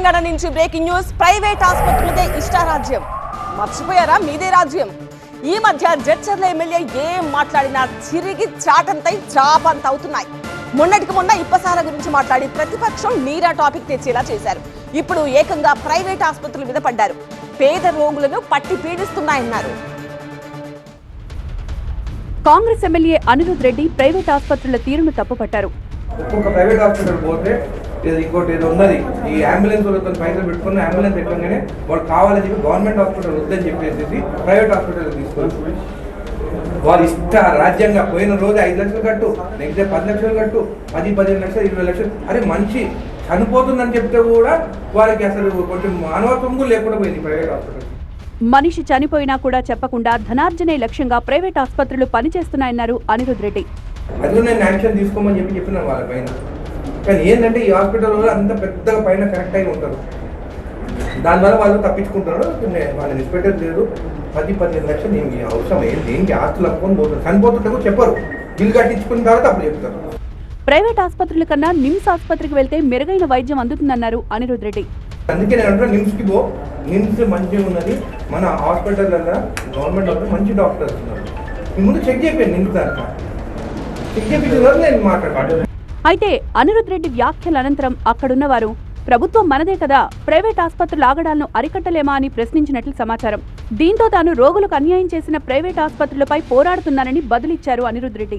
తెలంగాణ నుంచి breaking news. Private ఆసుపత్రులదే ఇష్టారాజ్యం. మర్చిపోయారా మీదే రాజ్యం? ఈ మధ్య జడ్చర్ల ఎమ్మెల్యే ఏం మాట్లాడినా చిరిగి చాటంతై చాపంత అవుతున్నాయి. మొన్నటికి మొన్న ఇప్పసాల గురించి మాట్లాడి ప్రతిపక్షం నీరా టాపిక్ తెచ్చేలా చేశారు. ఇప్పుడు ఏకంగా ప్రైవేట్ ఆసుపత్రుల మీద పడ్డారు. పేద రోగులను పట్టి పీడిస్తున్నాయన్నారు. కాంగ్రెస్ ఎమ్మెల్యే అనిరుద్ రెడ్డి ప్రైవేట్ ఆసుపత్రుల తీరును తప్పుపట్టారు. ఒక్కొక్క ప్రైవేట్ హాస్పిటల్ పోతే ఇంకోటి ఏదో ఉన్నది, ఈ అంబులెన్స్ వాళ్ళతో పైసలు పెట్టుకున్న అంబులెన్స్ ఎక్కగానే వాళ్ళు కావాలని చెప్పి గవర్నమెంట్ హాస్పిటల్ వద్దని చెప్పేసి ప్రైవేట్ హాస్పిటల్ తీసుకొని వాళ్ళు ఇష్ట రాజ్యంగా పోయిన రోజు 5 లక్షలు కట్టు, నెక్స్ట్ డే 10 లక్షలు కట్టు, 10-15 లక్షలు 20 లక్షలు. అరే మనిషి చనిపోతుందని చెప్తే కూడా వారికి అసలు కొంచెం మానవత్వం కూడా లేకుండా పోయింది ప్రైవేట్ హాస్పిటల్. మనిషి చనిపోయినా కూడా చెప్పకుండా ధనార్జనే లక్ష్యంగా ప్రైవేట్ ఆసుపత్రులు పనిచేస్తున్నాయన్నారు అనిరుద్ రెడ్డి. అది నేను యాక్షన్ తీసుకోమని చెప్పినాను వాళ్ళ పైన. కానీ ఏంటంటే ఈ హాస్పిటల్ వల్ల అంత పెద్దగా పైన కరెక్ట్ అయి ఉంటారు, దానివల్ల వాళ్ళు తప్పించుకుంటున్నారు. వాళ్ళని ఇన్స్పెక్టర్ లేదు, 10-15 లక్షలు ఏమి అవసరం ఏంటి ఆస్తులు అప్పుకొని పోతారు, చనిపోతుంటే కూడా చెప్పరు, బిల్లు కట్టించుకున్న తర్వాత అప్పుడు చెప్తారు. ప్రైవేట్ ఆసుపత్రుల కన్నా నిమ్స్ ఆసుపత్రికి వెళ్తే మెరుగైన వైద్యం అందుతుందన్నారు అనిరుద్ రెడ్డి. అందుకే నేను అంటున్నా, నిమ్స్కి పో, నిమ్స్ మంచిగా ఉన్నది. మన హాస్పిటల్లో గవర్నమెంట్ డాక్టర్ మంచి డాక్టర్స్ ఉన్నారు. ముందు చెక్ చేయలేదు, నిమ్స్ దాంట్లో చెక్ చేయించారు నేను మాట్లాడాను. అయితే అనిరుద్ రెడ్డి వ్యాఖ్యల అనంతరం అక్కడున్న వారు ప్రభుత్వం మనదే కదా, ప్రైవేట్ ఆసుపత్రుల ఆగడాలను అరికట్టలేమా అని ప్రశ్నించినట్లు సమాచారం. దీంతో తాను రోగులకు అన్యాయం చేసిన ప్రైవేట్ ఆసుపత్రులపై పోరాడుతున్నానని బదులిచ్చారు అనిరుద్ రెడ్డి.